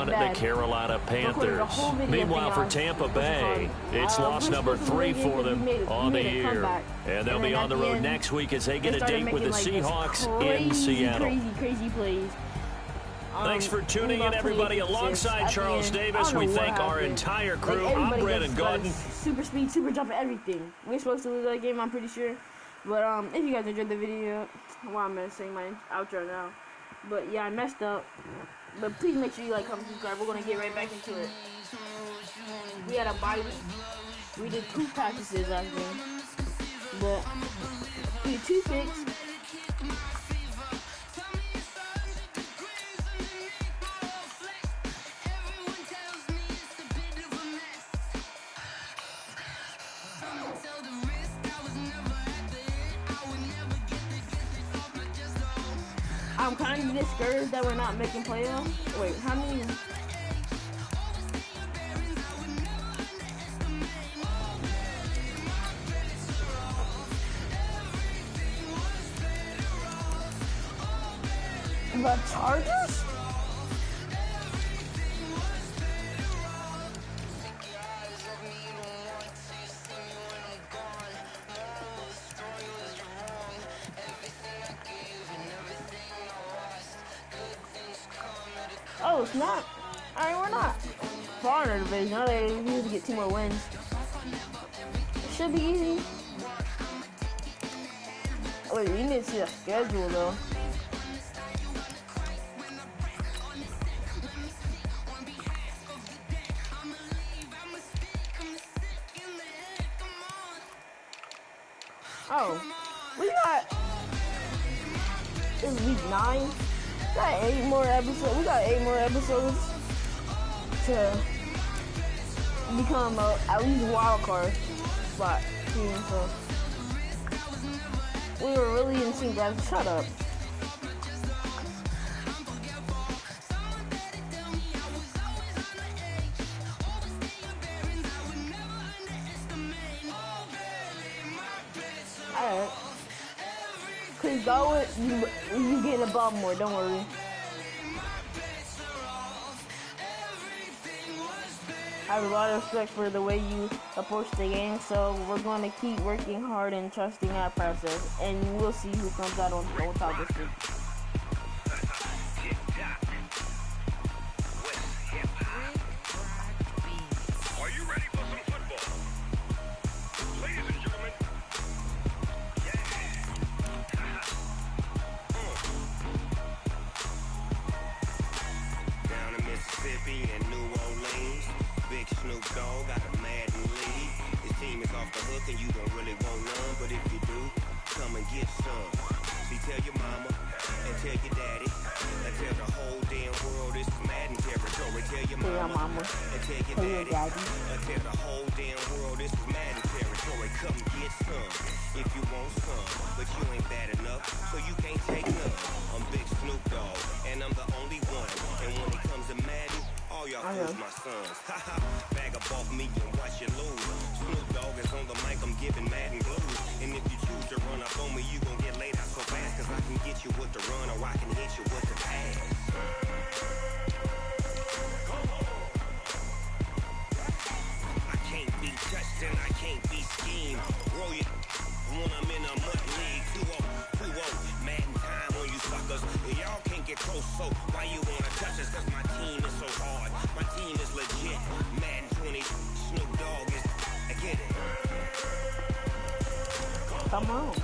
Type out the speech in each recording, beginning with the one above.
on the Carolina Panthers. Meanwhile, for Tampa Bay, it's loss number 3 for them on the year. And they'll be on the road next week as they get a date with the Seahawks in Seattle. Crazy plays. Thanks for tuning in, everybody. Alongside Charles Davis, we thank our entire crew. I'm Brandon Gordon. Super speed, super jump, everything. We're supposed to lose that game, I'm pretty sure. But if you guys enjoyed the video, well, I'm going to say my outro now. But yeah, I messed up. But please make sure you like, comment, subscribe. We're going to get right back into it. We had a bye week. We did 2 practices last game. But we did 2 picks. I'm kind of discouraged that we're not making playoffs. Wait, how many? The Chargers? Oh, it's not. Alright, we're not far in our division. Now they need to get 2 more wins. It should be easy. Wait, you need to see the schedule though. Oh, we got. It's week 9. We got 8 more episodes. We got 8 more episodes to become at least wild card spot team. So we were really in sync, guys. Shut up. Alright. Cause go with you get a ball more, don't worry. I have a lot of respect for the way you approach the game, so we're going to keep working hard and trusting our process, and we'll see who comes out on top this week. And New Orleans, big Snoop Dogg got a Madden lead. His team is off the hook and you don't really want none, but if you do, come and get some. See, tell your mama and tell your daddy, and tell the whole damn world this is Madden territory. Tell your mama and tell your daddy, and tell the whole damn world this is Madden territory. Come get some if you want some, but you ain't bad enough, so you can't take none. I'm Big Snoop Dogg, and I'm the only one. And when it comes to Madden, all y'all fools my sons. Haha, bag up off me and watch you lose. Snoop Dogg is on the mic, I'm giving Madden blues. And if you choose to run up on me, you gon' get laid out so fast. Cause I can get you with the run or I can hit you with the pass. I can't be touched and I can't be schemed. Roll it when I'm in a mud league. 2-0, Madden time on you suckers. Y'all can't get close, so why you wanna touch us? Cause my team is so hard. My team is legit. Madden 20, Snoop Dogg is. I get it. Come on.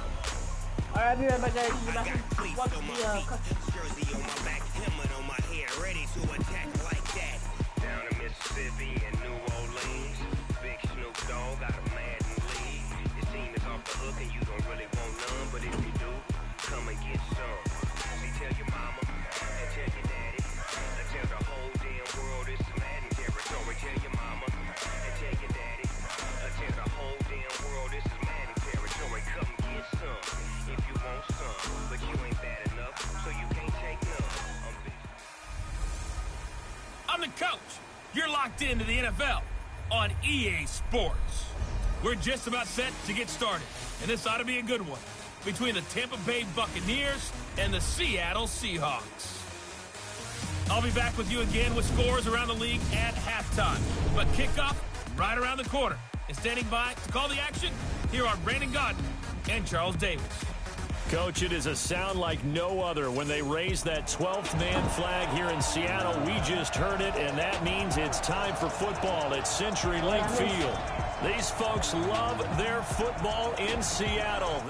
Alright, I'll be right back, guys. I got cleats on my feet, jersey on my back, helmet on my head, ready to attack like that. Down in Mississippi and New Orleans, big Snoop Dogg got a Madden lead. Your team is off the hook and you don't really want none, but if you do, come and get some. See, tell your mama and tell your daddy, and tell the whole damn world this is Madden territory. Tell your mama and tell your daddy, and tell the whole damn world this is Madden territory. Come get some if you want some, but you ain't bad enough, so you can't take none. I'm the coach. You're locked into the NFL on EA Sports. We're just about set to get started, and this ought to be a good one between the Tampa Bay Buccaneers and the Seattle Seahawks. I'll be back with you again with scores around the league at halftime. But kickoff right around the corner. And standing by to call the action, here are Brandon Godden and Charles Davis. Coach, it is a sound like no other when they raise that 12th man flag here in Seattle. We just heard it, and that means it's time for football at CenturyLink Field. These folks love their football in Seattle.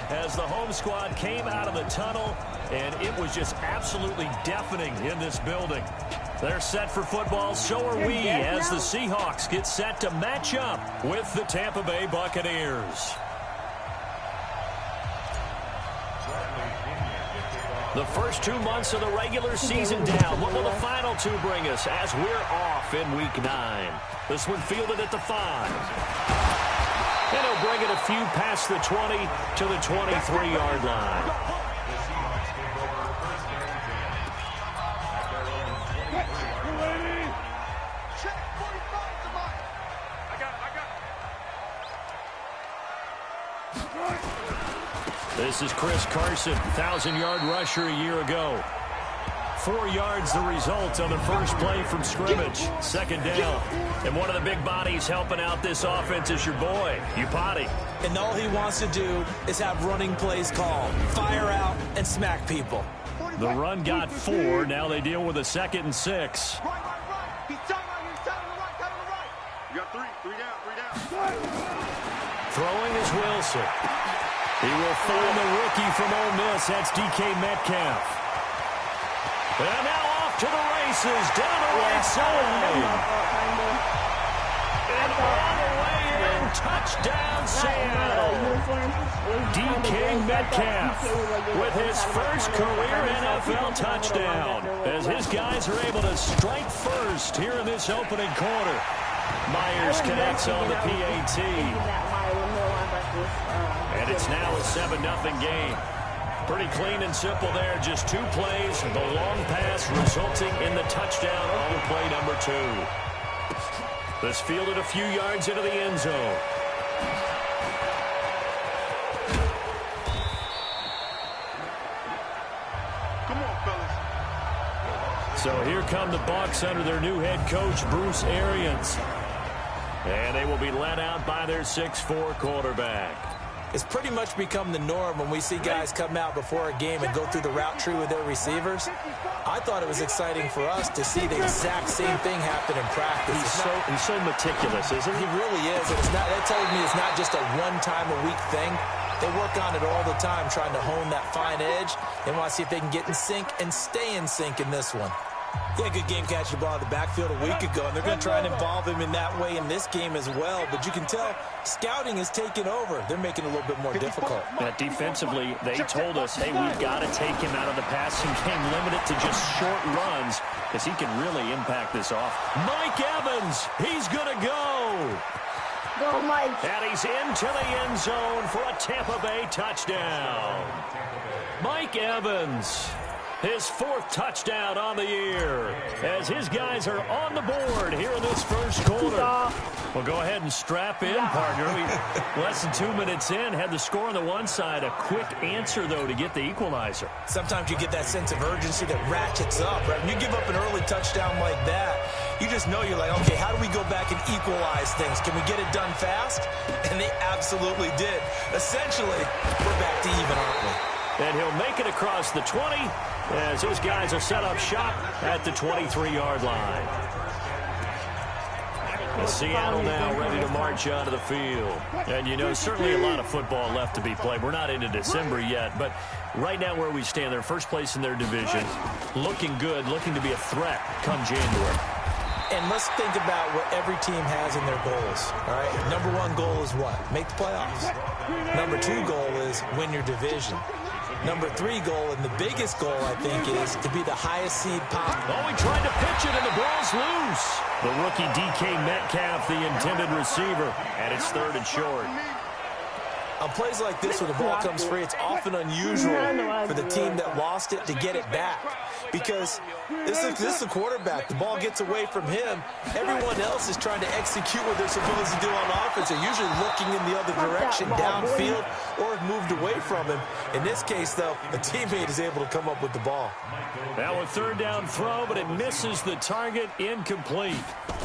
As the home squad came out of the tunnel, and it was just absolutely deafening in this building. They're set for football, so are we, as the Seahawks get set to match up with the Tampa Bay Buccaneers. The first 2 months of the regular season down. What will the final two bring us as we're off in Week 9? This one fielded at the 5. And he'll bring it a few past the 20 to the 23-yard line. This is Chris Carson, 1,000-yard rusher a year ago. 4 yards the result on the first play from scrimmage. Second down. And one of the big bodies helping out this offense is your boy, Upati. And all he wants to do is have running plays called. Fire out and smack people. The run got 4. Now they deal with a 2nd and 6. You got three down. Throwing is Wilson. He will find the rookie from Ole Miss. That's DK Metcalf. And now off to the races, down the right side. And all the way in, touchdown Seattle. DK Metcalf with his first career NFL touchdown as his guys are able to strike first here in this opening quarter. Myers connects on the PAT. And it's now a 7-0 game. Pretty clean and simple there. Just 2 plays. The long pass resulting in the touchdown on play number 2. This fielded a few yards into the end zone. Come on, fellas. So here come the Bucs under their new head coach, Bruce Arians. And they will be led out by their 6'4" quarterback. It's pretty much become the norm when we see guys come out before a game and go through the route tree with their receivers. I thought it was exciting for us to see the exact same thing happen in practice. He's so meticulous, isn't he? He really is. And that tells me it's not just a one-time-a-week thing. They work on it all the time, trying to hone that fine edge. They want to see if they can get in sync and stay in sync in this one. He had a good game catching the ball in the backfield a week ago, and they're going to try and involve him in that way in this game as well. But you can tell scouting is taking over. They're making it a little bit more difficult. Defensively, they told us, hey, we've got to take him out of the passing game, limit it to just short runs, because he can really impact this off. Mike Evans, he's going to go. Go, Mike. And he's into the end zone for a Tampa Bay touchdown. Mike Evans. His 4th touchdown on the year as his guys are on the board here in this first quarter. Well, go ahead and strap in, partner. Less than 2 minutes in, had the score on the one side. A quick answer, though, to get the equalizer. Sometimes you get that sense of urgency that ratchets up, right? When you give up an early touchdown like that, you just know you're like, okay, how do we go back and equalize things? Can we get it done fast? And they absolutely did. Essentially, we're back to even, aren't we? And he'll make it across the 20 as his guys will set up shop at the 23-yard line. Seattle now ready to march onto the field. And, you know, certainly a lot of football left to be played. We're not into December yet, but right now where we stand, they're first place in their division. Looking good, looking to be a threat come January. And let's think about what every team has in their goals, all right? Number 1 goal is what? Make the playoffs. Number 2 goal is win your division. Number 3 goal, and the biggest goal, I think, is to be the highest seed possible. Oh, he tried to pitch it, and the ball's loose. The rookie DK Metcalf, the intended receiver, and it's 3rd and short. On plays like this, when the ball comes free, it's often unusual for the team that lost it to get it back. Because this is the quarterback. The ball gets away from him. Everyone else is trying to execute what they're supposed to do on offense. They're usually looking in the other direction, downfield, or have moved away from him. In this case, though, a teammate is able to come up with the ball. Now a third down throw, but it misses the target, incomplete.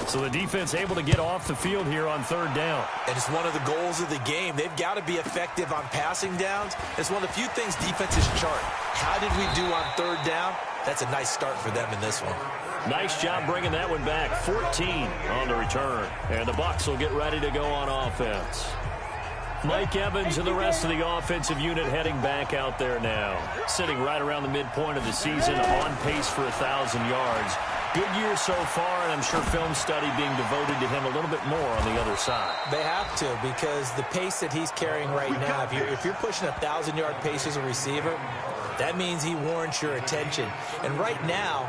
So the defense able to get off the field here on third down. And it's one of the goals of the game. They've got to be effective on passing downs. It's one of the few things defenses chart. How did we do on third down? That's a nice start for them in this one. Nice job bringing that one back. 14 on the return. And the Bucs will get ready to go on offense. Mike Evans and the rest of the offensive unit heading back out there now. Sitting right around the midpoint of the season, on pace for 1,000 yards. Good year so far, and I'm sure film study being devoted to him a little bit more on the other side. They have to, because the pace that he's carrying right now, if you're pushing 1,000-yard pace as a receiver, that means he warrants your attention. And right now,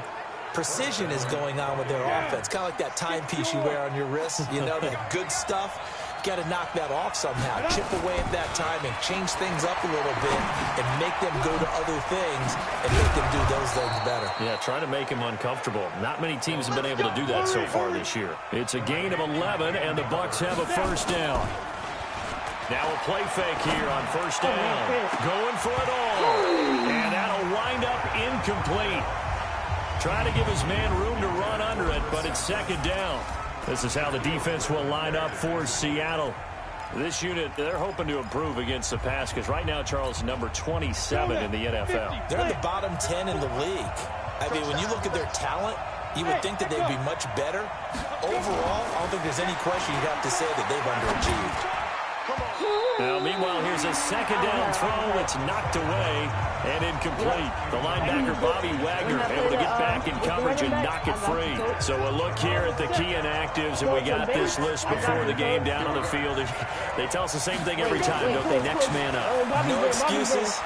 precision is going on with their offense. Kind of like that timepiece you wear on your wrist, you know, that good stuff. You got to knock that off somehow, chip away at that timing, change things up a little bit, and make them go to other things and make them do those things better. Yeah, trying to make him uncomfortable. Not many teams have been able to do that so far this year. It's a gain of 11, and the Bucs have a first down. Now a play fake here on first down. Going for it all. And that'll wind up incomplete. Trying to give his man room to run under it, but it's second down. This is how the defense will line up for Seattle. This unit, they're hoping to improve against the pass because right now, Charles, number 27 in the NFL. They're in the bottom 10 in the league. I mean, when you look at their talent, you would think that they'd be much better. Overall, I don't think there's any question you'd have to say that they've underachieved. Now, meanwhile, here's a second down throw that's knocked away and incomplete. The linebacker, Bobby Wagner, able to get back in coverage and knock it free. So a look here at the key inactives, and we got this list before the game down on the field. They tell us the same thing every time, don't they? Next man up. No excuses.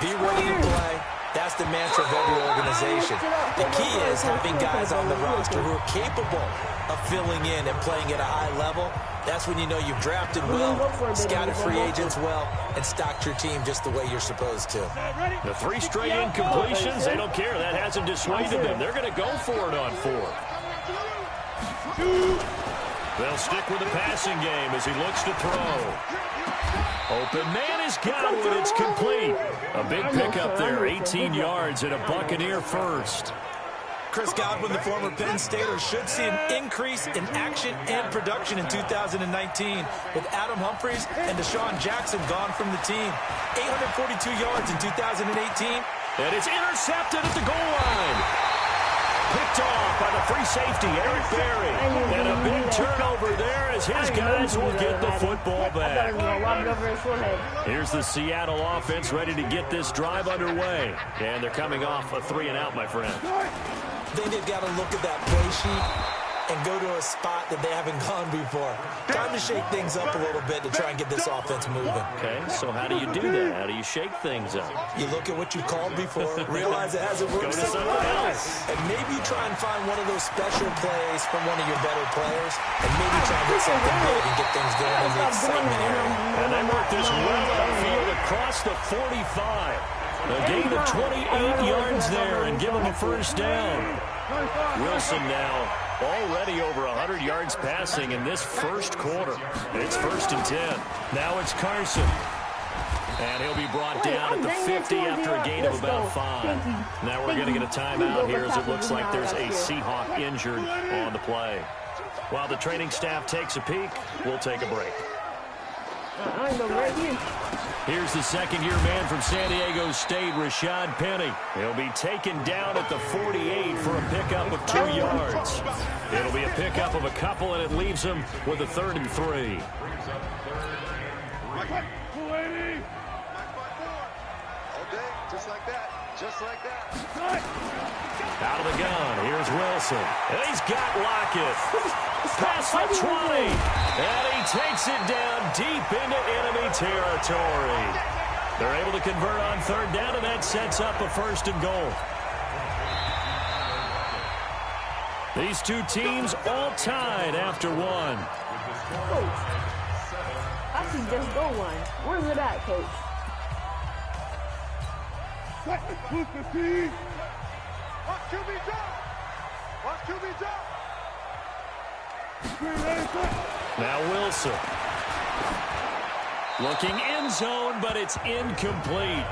Be ready to play. That's the mantra of every organization. The key is having guys on the roster who are capable of filling in and playing at a high level. That's when you know you've drafted well, scouted free agents well, and stocked your team just the way you're supposed to. The 3 straight incompletions, they don't care. That hasn't dissuaded them. They're going to go for it on 4. They'll stick with the passing game as he looks to throw. Open man has got one. It's complete. A big pickup there, 18 yards and a Buccaneer first. Chris Godwin, the former Penn Stater, should see an increase in action and production in 2019 with Adam Humphries and Deshaun Jackson gone from the team. 842 yards in 2018. And it's intercepted at the goal line. Picked off by the free safety, Eric Berry. And a big turnover there as his guys will get the football back. Here's the Seattle offense ready to get this drive underway. And they're coming off a 3-and-out, my friend. I think they've got to look at that play sheet and go to a spot that they haven't gone before. Time to shake things up a little bit to try and get this offense moving. Okay, so how do you do that? How do you shake things up? You look at what you called before, realize it hasn't worked Go to something else. And maybe try and find one of those special plays from one of your better players, and maybe try and get something big and get things going in the excitement area. And they work this well upfield across the 45. A gain of 28 yards there and give them a first down. Wilson now already over 100 yards passing in this first quarter. It's 1st and 10. Now it's Carson. And he'll be brought down at the 50 after a gain of about 5. Now we're going to get a timeout here as it looks like there's a Seahawk injured on the play. While the training staff takes a peek, we'll take a break. Here's the second-year man from San Diego State, Rashad Penny. He'll be taken down at the 48 for a pickup of 2 yards. It'll be a pickup of a couple, and it leaves him with a 3rd and 3. Just like that. Just like that. Out of the gun, here's Wilson. And he's got Lockett. Past the 20. And he takes it down deep into enemy territory. They're able to convert on 3rd down, and that sets up a 1st and goal. These two teams all tied after 1. literally just goal line. Where's it at, coach? Watch QB drop. Watch QB drop. Now Wilson. Looking end zone, but it's incomplete.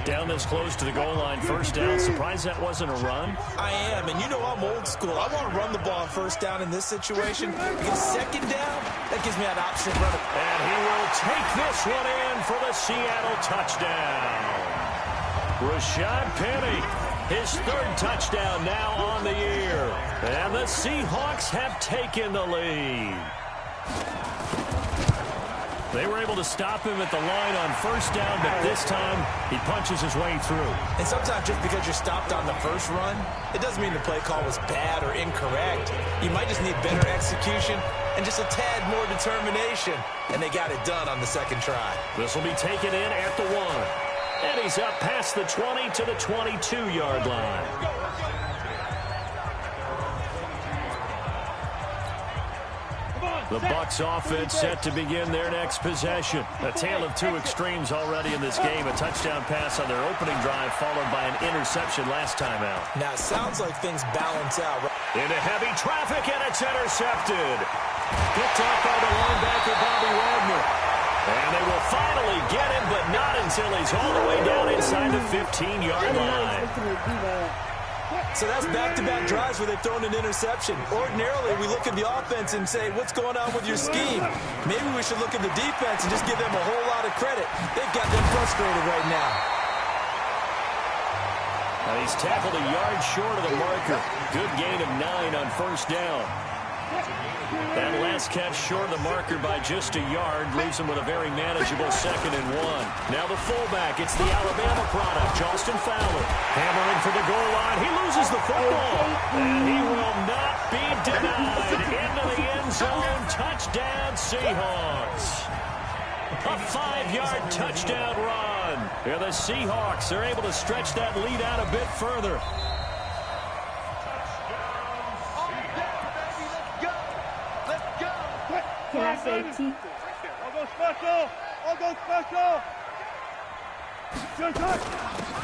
Down this close to the goal line, first down. Surprised that wasn't a run? I am, and you know I'm old school. I want to run the ball first down in this situation. Because second down, that gives me that option of running. And he will take this one in for the Seattle touchdown. Rashad Penny, his third touchdown now on the year. And the Seahawks have taken the lead. They were able to stop him at the line on first down, but this time he punches his way through. And sometimes just because you're stopped on the first run, it doesn't mean the play call was bad or incorrect. You might just need better execution and just a tad more determination. And they got it done on the second try. This will be taken in at the 1. And he's up past the 20 to the 22-yard line. The Bucs offense set to begin their next possession. A tale of two extremes already in this game. A touchdown pass on their opening drive followed by an interception last time out. Now, it sounds like things balance out. Into heavy traffic, and it's intercepted. Picked off by the linebacker, Bobby Wagner. And they will finally get him, but not until he's all the way down inside the 15-yard line. So that's back-to-back drives where they've thrown an interception. Ordinarily, we look at the offense and say, what's going on with your scheme? Maybe we should look at the defense and just give them a whole lot of credit. They've got them frustrated right now. And he's tackled a yard short of the marker. Good gain of 9 on first down. That last catch short of the marker by just a yard leaves him with a very manageable 2nd and 1. Now the fullback, it's the Alabama product, Charleston Fowler. Hammering for the goal line. He loses the football. And he will not be denied. Into the end zone. Touchdown, Seahawks. A 5-yard touchdown run. And the Seahawks are able to stretch that lead out a bit further. Can I say teeth? I'll go special. I'll go special.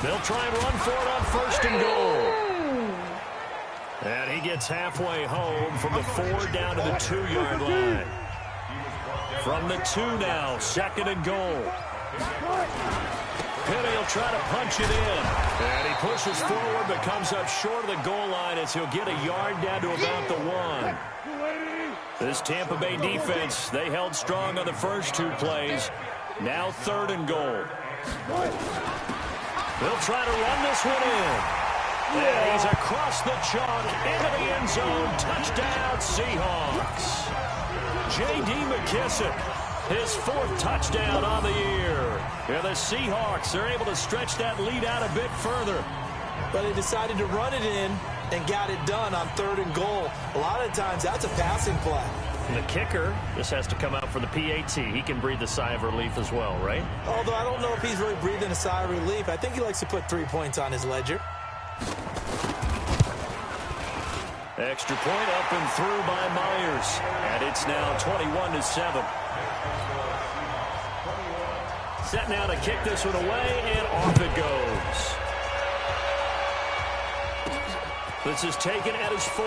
They'll try and run for it on 1st and goal. And he gets halfway home from the 4 down to the 2-yard line. From the 2 now, 2nd and goal. Penny will try to punch it in. And he pushes forward but comes up short of the goal line as he'll get a yard down to about the 1. This Tampa Bay defense, they held strong on the first 2 plays. Now 3rd and goal. They'll try to run this one in. And he's across the chalk into the end zone. Touchdown, Seahawks. J.D. McKissick, his 4th touchdown on the year. And the Seahawks are able to stretch that lead out a bit further. But they decided to run it in and got it done on 3rd and goal. A lot of times, that's a passing play. The kicker, this has to come out for the PAT. He can breathe a sigh of relief as well, right? Although I don't know if he's really breathing a sigh of relief. I think he likes to put 3 points on his ledger. Extra point up and through by Myers. And it's now 21-7. Set now to kick this one away, and off it goes. This is taken at his 4.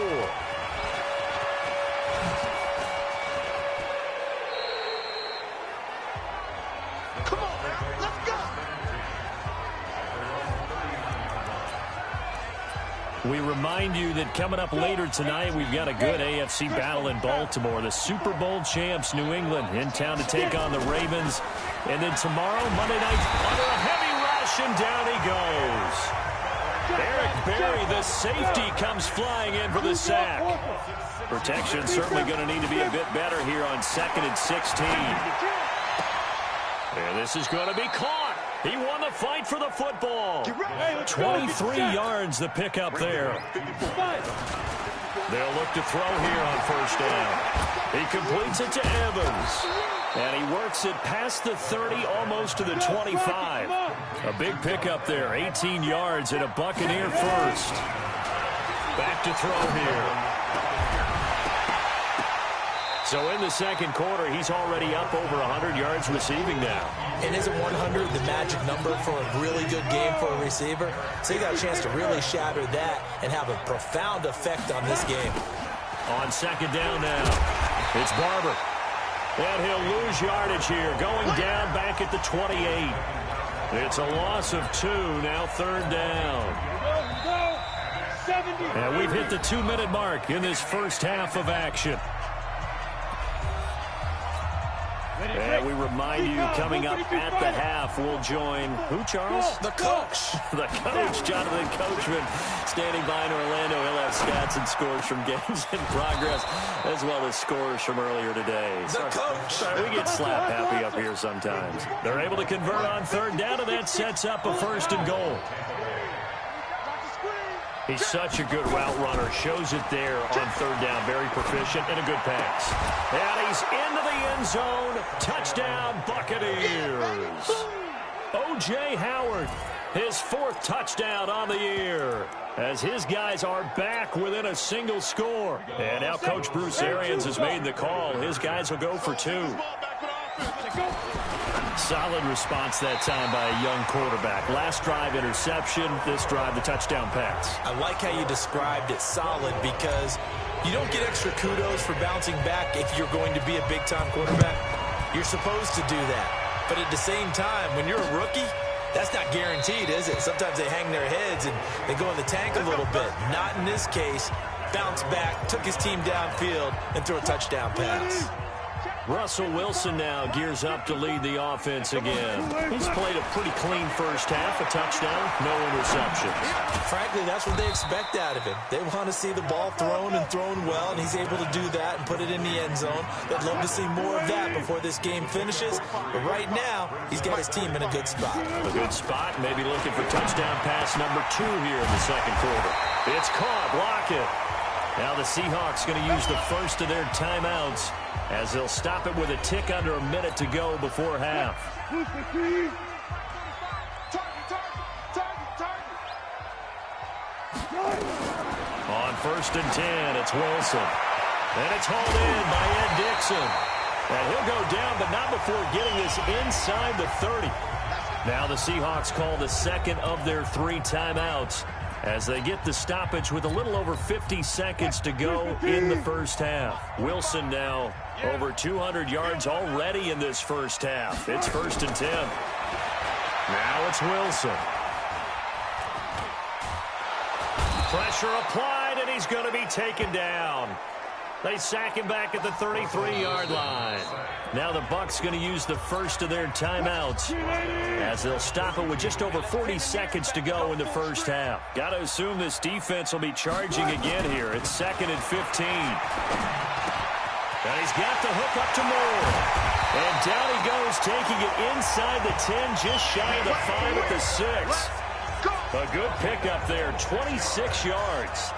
Come on, man. Let's go. We remind you that coming up later tonight, we've got a good AFC battle in Baltimore. The Super Bowl champs, New England, in town to take on the Ravens. And then tomorrow, Monday night, under a heavy rush, and down he goes. Eric Berry, the safety, comes flying in for the sack. Protection certainly going to need to be a bit better here on 2nd and 16. And this is going to be caught. He won the fight for the football. 23 yards the pickup there. They'll look to throw here on 1st down. He completes it to Evans. And he works it past the 30, almost to the 25. A big pickup there, 18 yards and a Buccaneer first. Back to throw here. So in the second quarter, he's already up over 100 yards receiving now. And isn't 100 the magic number for a really good game for a receiver? So he got a chance to really shatter that and have a profound effect on this game. On second down now, it's Barber. And he'll lose yardage here, going down back at the 28. It's a loss of 2, now third down. And we've hit the 2-minute mark in this first half of action. And we remind you, coming up at the half, we'll join who, Charles? The coach. The coach, Jonathan Coachman, standing by in Orlando. He'll have stats and scores from games in progress, as well as scores from earlier today. The coach. Sorry, we get slap happy up here sometimes. They're able to convert on third down, and that sets up a first and goal. He's such a good route runner. Shows it there on third down. Very proficient and a good pass. And he's into the end zone. Touchdown, Buccaneers. O.J. Howard, his 4th touchdown on the year, as his guys are back within a single score. And now Coach Bruce Arians has made the call. His guys will go for 2. Solid response that time by a young quarterback. Last drive, interception. This drive, the touchdown pass. I like how you described it, solid, because you don't get extra kudos for bouncing back if you're going to be a big-time quarterback. You're supposed to do that. But at the same time, when you're a rookie, that's not guaranteed, is it? Sometimes they hang their heads and they go in the tank a little bit. Not in this case. Bounced back, took his team downfield, and threw a touchdown pass. Russell Wilson now gears up to lead the offense again. He's played a pretty clean first half, a touchdown, no interceptions. Frankly, that's what they expect out of him. They want to see the ball thrown and thrown well, and he's able to do that and put it in the end zone. They'd love to see more of that before this game finishes. But right now, he's got his team in a good spot. A good spot, maybe looking for touchdown pass number 2 here in the second quarter. It's caught, Lockett. Now the Seahawks going to use the first of their timeouts, as they'll stop it with a tick under a minute to go before half. On first and 10, it's Wilson. And it's hauled in by Ed Dixon. And he'll go down, but not before getting this inside the 30. Now the Seahawks call the second of their 3 timeouts, as they get the stoppage with a little over 50 seconds to go in the first half. Wilson now over 200 yards already in this first half. It's first and 10. Now it's Wilson. Pressure applied, and he's going to be taken down. They sack him back at the 33-yard line. Now the Bucs going to use the first of their timeouts, as they'll stop it with just over 40 seconds to go in the first half. Got to assume this defense will be charging again here. It's 2nd and 15. And he's got the hook up to Moore. And down he goes, taking it inside the 10, just shy of the 5 at the 6. A good pickup there, 26 yards.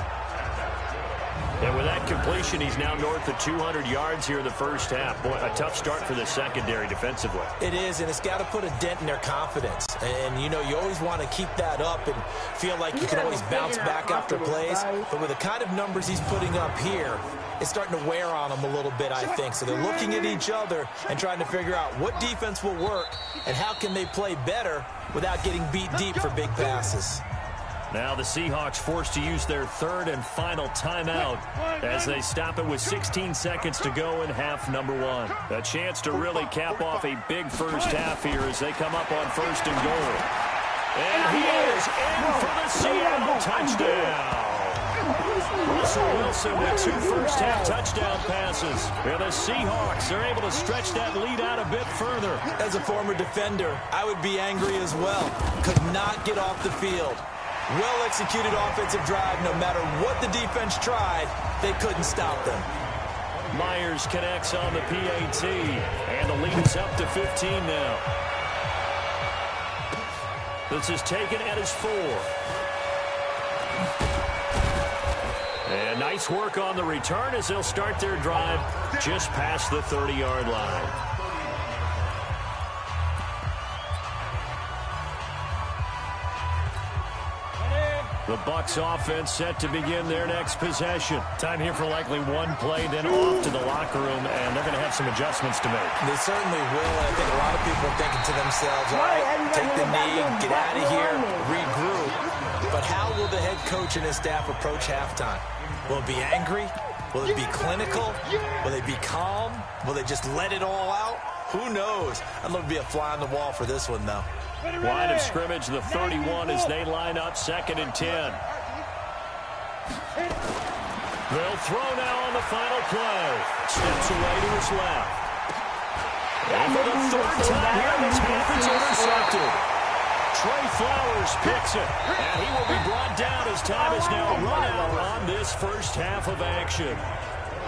And with that completion, he's now north of 200 yards here in the first half. Boy, a tough start for the secondary defensively. It is, and it's got to put a dent in their confidence. And, you know, you always want to keep that up and feel like you can always bounce back after plays. But with the kind of numbers he's putting up here, it's starting to wear on them a little bit, I think. So they're looking at each other and trying to figure out what defense will work and how can they play better without getting beat deep for big passes. Now the Seahawks forced to use their 3rd and final timeout, as they stop it with 16 seconds to go in half number 1. A chance to really cap off a big first half here as they come up on first and goal. And he is in for the Seattle touchdown. Russell Wilson with 2 first-half touchdown passes. And the Seahawks are able to stretch that lead out a bit further. As a former defender, I would be angry as well. Could not get off the field. Well-executed offensive drive. No matter what the defense tried, they couldn't stop them. Myers connects on the PAT, and the lead is up to 15 now. This is taken at his 4. And nice work on the return as they'll start their drive just past the 30-yard line. The Bucs offense set to begin their next possession. Time here for likely one play, then off to the locker room, and they're going to have some adjustments to make. They certainly will, and I think a lot of people are thinking to themselves, all right, take the knee, get out of here, regroup. But how will the head coach and his staff approach halftime? Will it be angry? Will it be clinical? Will they be calm? Will they just let it all out? Who knows? I'd love to be a fly on the wall for this one, though. Line of scrimmage, the 31 as they line up, 2nd and 10. They'll throw now on the final play. Steps away to his left. And for the 3rd time here this half, it's intercepted. Trey Flowers picks it, and he will be brought down as time is now run out on this first half of action.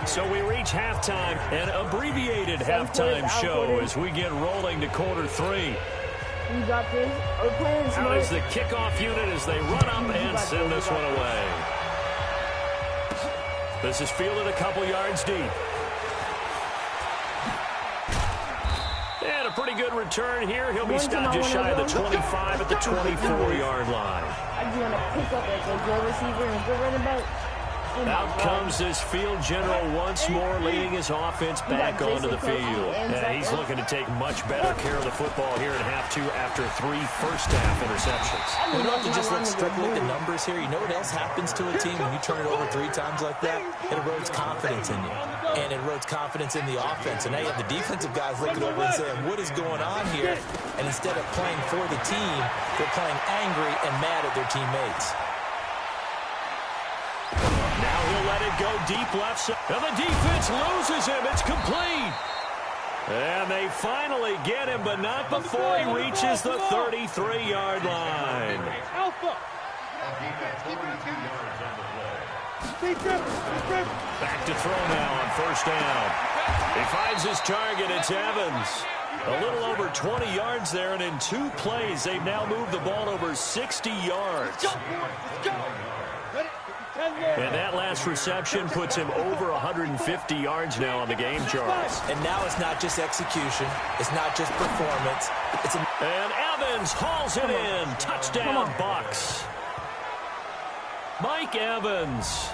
So we reach halftime, an abbreviated halftime show as we get rolling to quarter 3. We got this. We're playing smart. Out is the kickoff unit as they run up and send this one away. This is fielded a couple yards deep. And a pretty good return here. He'll be stopped just shy of the 25 at the 24-yard line. I just want to pick up a good receiver and a good running back. Out comes this field general once more, leading his offense back onto the field. Yeah, he's looking to take much better care of the football here in half 2 after 3 first-half interceptions. You don't have to just look strictly at the numbers here. You know what else happens to a team when you turn it over 3 times like that? It erodes confidence in you. And it erodes confidence in the offense. And now you have the defensive guys looking over and saying, what is going on here? And instead of playing for the team, they're playing angry and mad at their teammates. Now he'll let it go deep left side. And the defense loses him. It's complete. And they finally get him, but not before he reaches the 33-yard line. Back to throw now on first down. He finds his target. It's Evans. A little over 20 yards there, and in 2 plays, they've now moved the ball over 60 yards. And that last reception puts him over 150 yards now on the game, Charles. And now it's not just execution. It's not just performance. And Evans hauls it in. Touchdown, Bucs. Mike Evans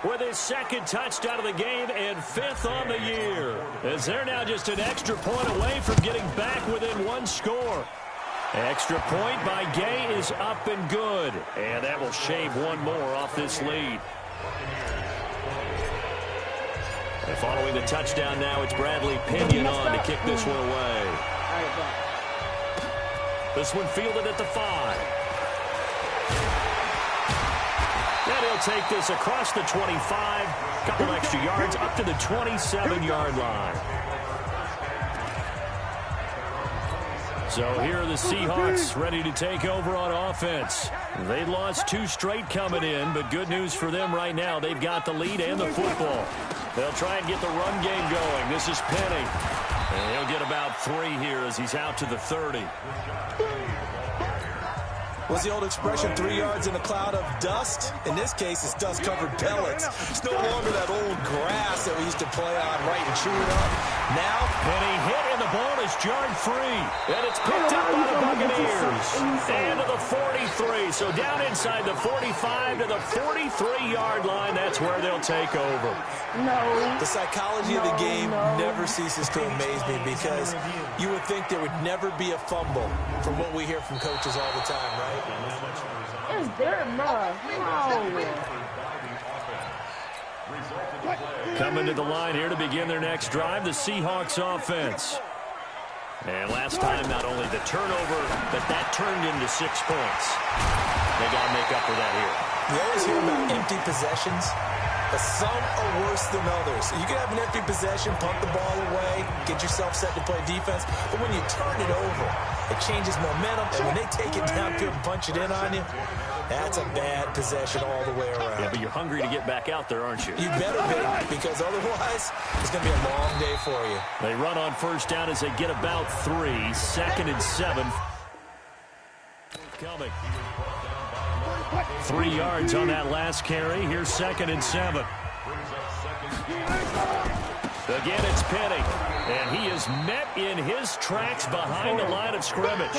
with his 2nd touchdown of the game and 5th on the year. As they're now just an extra point away from getting back within 1 score. Extra point by Gay is up and good. And that will shave 1 more off this lead. And following the touchdown now, it's Bradley Pinion on to kick this one away. This one fielded at the 5. And he'll take this across the 25. Couple extra yards up to the 27-yard line. So here are the Seahawks ready to take over on offense. They lost 2 straight coming in, but good news for them right now. They've got the lead and the football. They'll try and get the run game going. This is Penny. And he'll get about 3 here as he's out to the 30. What's the old expression, 3 yards in a cloud of dust? In this case, it's dust-covered pellets. It's no longer that old grass that we used to play on right and chew it up. Now, Penny hit and the ball is jarred free. And it's picked up by the Buccaneers. And to the 43. So down inside the 45 to the 43-yard line. That's where they'll take over. The psychology of the game never ceases to amaze me because you would think there would never be a fumble from what we hear from coaches all the time, right? It's their mud. Coming to the line here to begin their next drive, the Seahawks offense. And last time, not only the turnover, but that turned into 6 points. They got to make up for that here. You always hear about empty possessions, but some are worse than others. You can have an empty possession, punt the ball away, get yourself set to play defense, but when you turn it over, it changes momentum, and when they take it downfield and punch it in on you, that's a bad possession all the way around. Yeah, but you're hungry to get back out there, aren't you? You better be, because otherwise, it's going to be a long day for you. They run on first down as they get about 3, 2nd and 7. Coming. 3 yards on that last carry. Here's 2nd and 7. Again, it's Penny. And he is met in his tracks behind the line of scrimmage.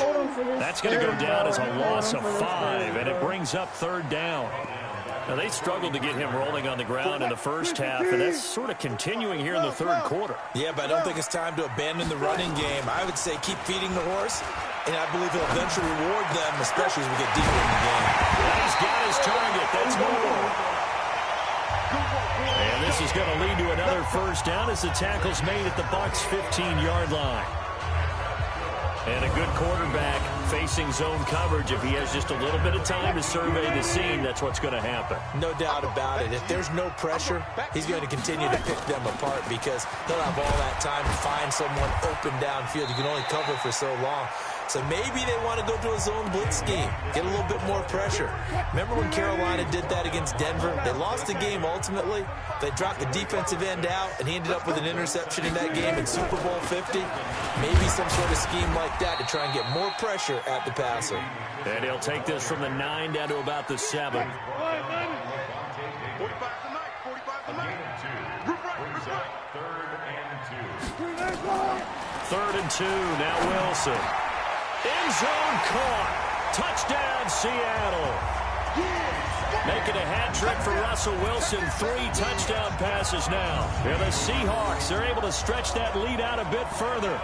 That's going to go down as a loss of 5, and it brings up 3rd down. Now, they struggled to get him rolling on the ground in the first half, and that's sort of continuing here in the 3rd quarter. Yeah, but I don't think it's time to abandon the running game. I would say keep feeding the horse, and I believe he'll eventually reward them, especially as we get deeper in the game. He's got his target. That's more. And this is going to lead to another 1st down as the tackle's made at the Bucs' 15-yard line. And a good quarterback facing zone coverage. If he has just a little bit of time to survey the scene, that's what's going to happen. No doubt about it. If there's no pressure, he's going to continue to pick them apart because he'll have all that time to find someone open downfield. You can only cover for so long. So maybe they want to go to a zone blitz scheme, get a little bit more pressure. Remember when Carolina did that against Denver? They lost the game ultimately. They dropped the defensive end out, and he ended up with an interception in that game in Super Bowl 50. Maybe some sort of scheme like that to try and get more pressure at the passer. And he'll take this from the 9 down to about the 7. 3rd and 2. Now Wilson. End zone caught. Touchdown, Seattle. Making a hat trick for Russell Wilson. 3 touchdown passes now. And the Seahawks, they're able to stretch that lead out a bit further.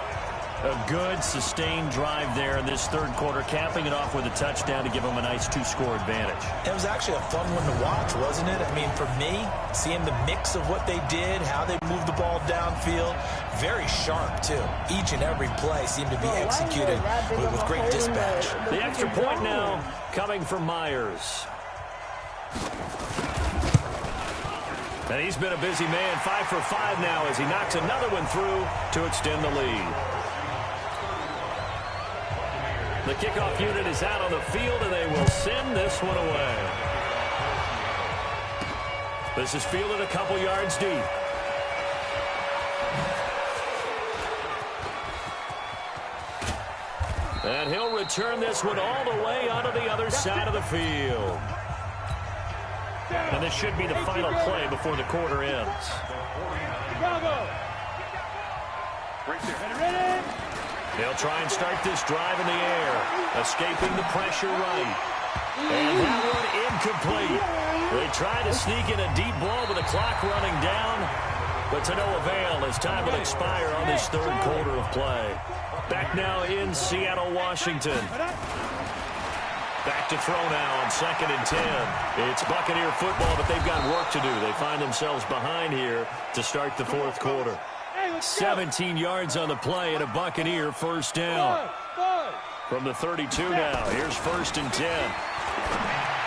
A good, sustained drive there in this 3rd quarter, capping it off with a touchdown to give them a nice 2-score advantage. It was actually a fun one to watch, wasn't it? I mean, for me, seeing the mix of what they did, how they moved the ball downfield, very sharp, too. Each and every play seemed to be executed with great dispatch. The extra point now coming from Myers. And he's been a busy man, 5 for 5 now as he knocks another one through to extend the lead. The kickoff unit is out on the field, and they will send this one away. This is fielded a couple yards deep. And he'll return this one all the way onto the other side of the field. And this should be the final play before the quarter ends. They'll try and start this drive in the air, escaping the pressure right. And that one incomplete. They try to sneak in a deep ball with the clock running down, but to no avail as time will expire on this 3rd quarter of play. Back now in Seattle, Washington. Back to throw now on 2nd and 10. It's Buccaneer football, but they've got work to do. They find themselves behind here to start the 4th quarter. 17 yards on the play and a Buccaneer 1st down. From the 32 now, here's 1st and 10.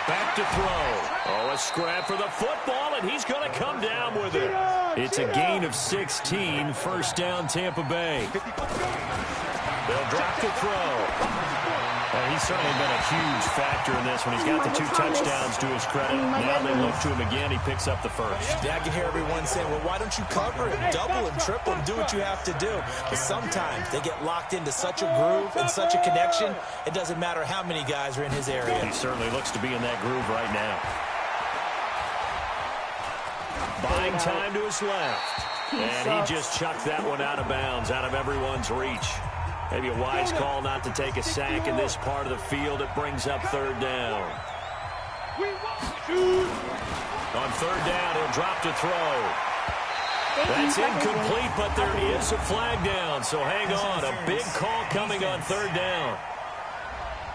Back to throw. Oh, a scrap for the football, and he's going to come down with it. It's a gain of 16, 1st down Tampa Bay. They'll drop to throw. He's certainly been a huge factor in this one. He's got the 2 touchdowns to his credit. Now they look to him again. He picks up the 1st. Yeah, I can hear everyone saying, well, why don't you cover him, double him, triple him, do what you have to do. But sometimes they get locked into such a groove and such a connection, it doesn't matter how many guys are in his area. He certainly looks to be in that groove right now. Buying time to his left. And he just chucked that one out of bounds, out of everyone's reach. Maybe a wise call not to take a sack in this part of the field. It brings up 3rd down. On 3rd down, he'll drop to throw. That's incomplete, but there is a flag down, so hang on. A big call coming on 3rd down.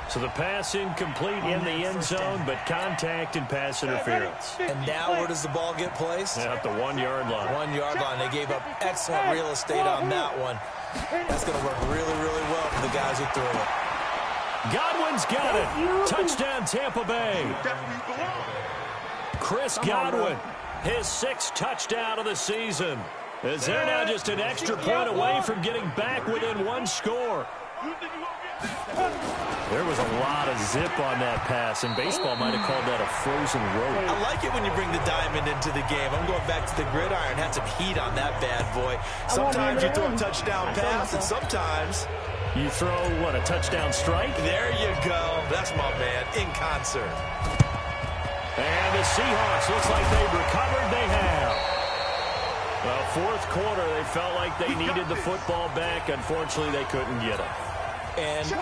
So the pass incomplete in the end zone, but contact and pass interference. And now where does the ball get placed? At the 1-yard line. 1-yard line. They gave up excellent real estate on that one. That's going to work really, really well for the guys who threw it. Godwin's got it. Touchdown, Tampa Bay. Chris Godwin, his 6th touchdown of the season. As they're now just an extra point away from getting back within 1 score. There was a lot of zip on that pass, and baseball might have called that a frozen rope. I like it when you bring the diamond into the game. I'm going back to the gridiron. Had some heat on that bad boy. Sometimes you throw a touchdown pass, and sometimes you throw, what, a touchdown strike? There you go. That's my man, in concert. And the Seahawks, looks like they've recovered. They have. Well, fourth quarter, they felt like they needed the football back. Unfortunately, they couldn't get it. And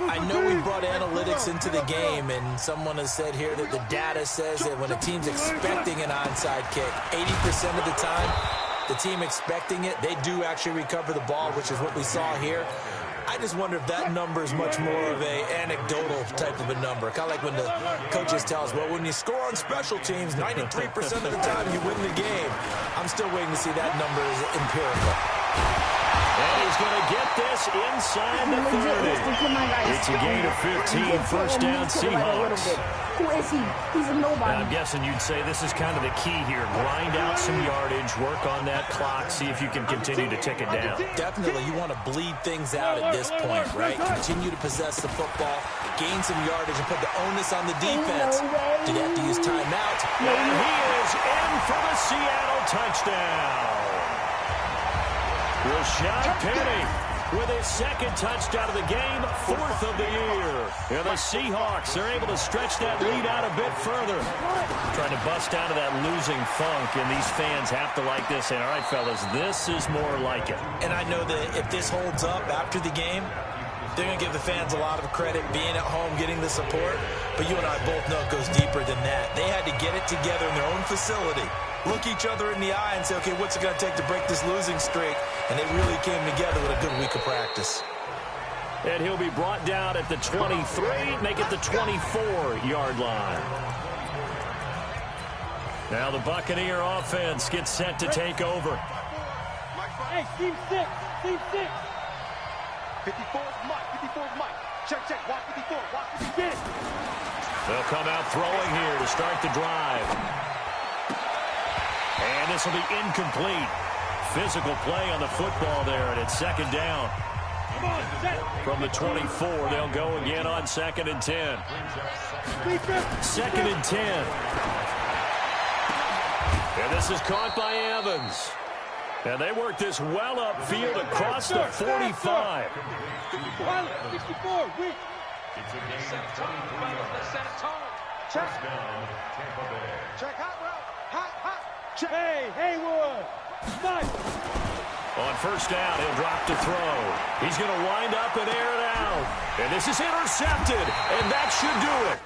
I know we brought analytics into the game, and someone has said here that the data says that when a team's expecting an onside kick, 80% of the time, the team expecting it, they do actually recover the ball, which is what we saw here. I just wonder if that number is much more of a anecdotal type of a number. Kind of like when the coaches tell us, well, when you score on special teams, 93% of the time you win the game. I'm still waiting to see that number is empirical. And he's going to get this inside the 30. It's a gain of 15, first down Seahawks. Who is he? He's a nobody. And I'm guessing you'd say this is kind of the key here. Grind out some yardage, work on that clock, see if you can continue to tick it down. Definitely, you want to bleed things out at this point, right? Continue to possess the football, gain some yardage, and put the onus on the defense. Do they have to use timeout? And he is in for the Seattle touchdown. Rashad Penny with his second touchdown of the game, fourth of the year. And the Seahawks are able to stretch that lead out a bit further. Trying to bust out of that losing funk, and these fans have to like this. And all right, fellas, this is more like it. And I know that if this holds up after the game, they're going to give the fans a lot of credit being at home, getting the support. But you and I both know it goes deeper than that. They had to get it together in their own facility, look each other in the eye and say, okay, what's it going to take to break this losing streak? And they really came together with a good week of practice. And he'll be brought down at the 23, make it the 24-yard line. Now the Buccaneer offense gets set to take over. Hey, Steve 6, Steve 6. 54's Mike, 54's Mike. Check, watch 54, watch 56. They'll come out throwing here to start the drive. And this will be incomplete. Physical play on the football there, and it's second down. From the 24, they'll go again on 2nd and 10. 2nd and 10. And this is caught by Evans. And they work this well upfield across the 45. 64, weak. Check. Check, hot route. Hot. Check. Hey, Haywood. Nice. On first down, he'll drop to throw. He's going to wind up and air it out. And this is intercepted, and that should do it.